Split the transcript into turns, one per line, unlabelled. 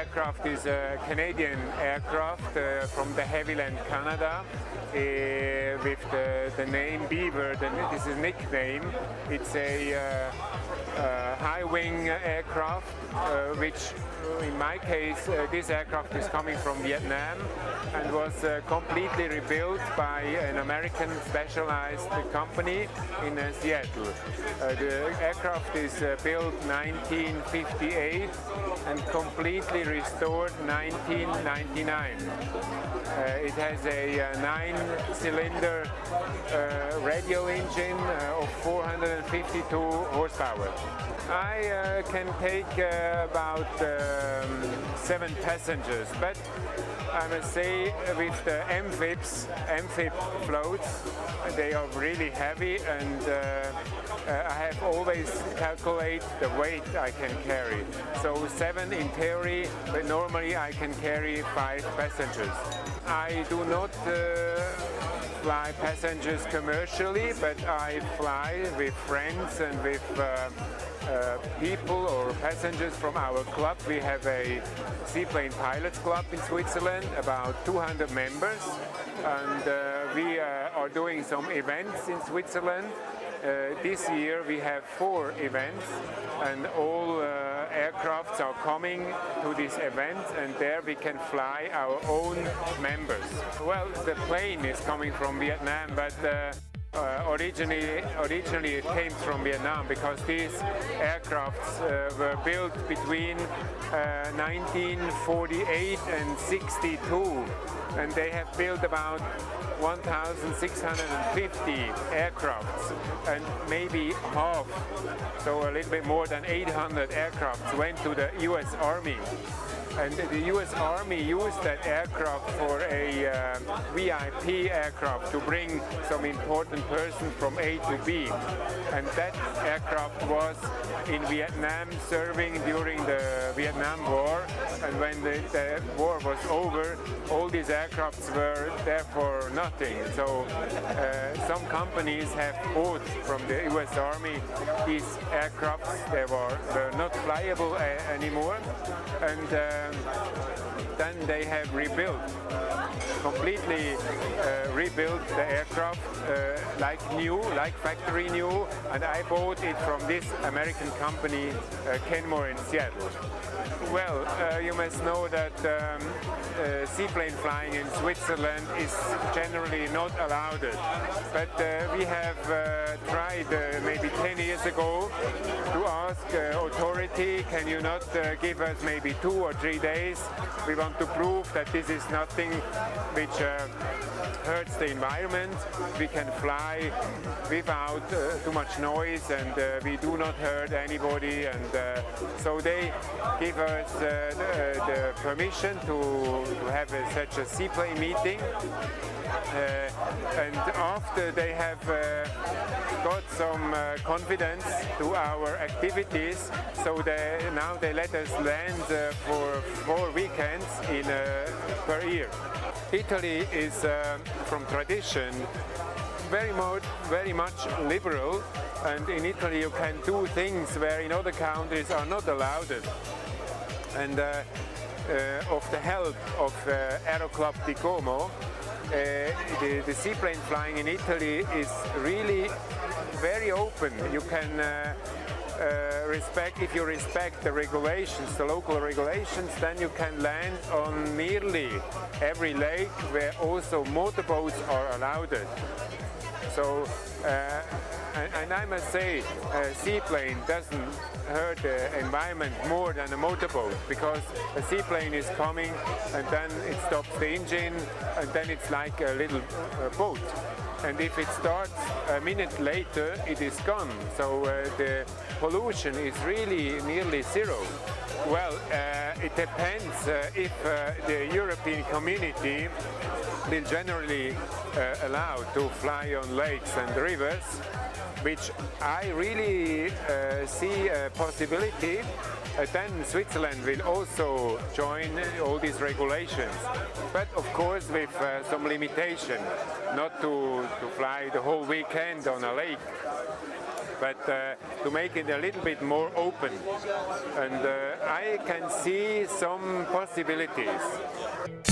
aircraft is a Canadian aircraft from the Heavyland, Canada, with the name Beaver. This is a nickname. It's a high-wing aircraft, which in my case, this aircraft is coming from Vietnam and was completely rebuilt by an American specialized company in Seattle. The aircraft is built 1958 and completely restored 1999. It has a 9-cylinder radial engine of 452 horsepower. I can take about 7 passengers, but I must say with the amphib floats, they are really heavy, and I have always calculated the weight I can carry. So 7 in theory, but normally I can carry 5 passengers. I do not fly passengers commercially, but I fly with friends and with people or passengers from our club. We have a seaplane pilots club in Switzerland, about 200 members, and we are doing some events in Switzerland. This year we have 4 events, and all aircrafts are coming to this event, and there we can fly our own members. Well, the plane is coming from Vietnam, but originally it came from Vietnam because these aircrafts were built between 1948 and 62, and they have built about 1,650 aircrafts, and maybe half, so a little bit more than 800 aircrafts went to the US Army. And the US Army used that aircraft for a VIP aircraft to bring some important person from A to B. And that aircraft was in Vietnam serving during the Vietnam War. And when the war was over, all these aircrafts were there for nothing. So some companies have bought from the US Army these aircrafts. They were not flyable anymore. And then they have rebuilt, completely rebuilt the aircraft like new, like factory new, and I bought it from this American company, Kenmore in Seattle. Well, you must know that seaplane flying in Switzerland is generally not allowed, but we have tried maybe 10 years ago to ask authority, can you not give us maybe 2 or 3 days? We want to prove that this is nothing which hurts the environment. We can fly without too much noise, and we do not hurt anybody, and so they give us the permission to have such a seaplane meeting. And after they have got some confidence to our activities, so now they let us land for 4 weekends per year. Italy is from tradition very much liberal, and in Italy you can do things where in other countries are not allowed. And of the help of Aero Club di Como, the seaplane flying in Italy is really very open. You can if you respect the regulations, the local regulations, then you can land on nearly every lake where also motorboats are allowed. So, and I must say, a seaplane doesn't hurt the environment more than a motorboat, because a seaplane is coming and then it stops the engine, and then it's like a little boat. And if it starts a minute later, it is gone. So the pollution is really nearly zero. Well, it depends if the European community will generally allow to fly on lakes and rivers, which I really see a possibility. Then Switzerland will also join all these regulations, but of course with some limitation, not to fly the whole weekend on a lake. but to make it a little bit more open. And I can see some possibilities.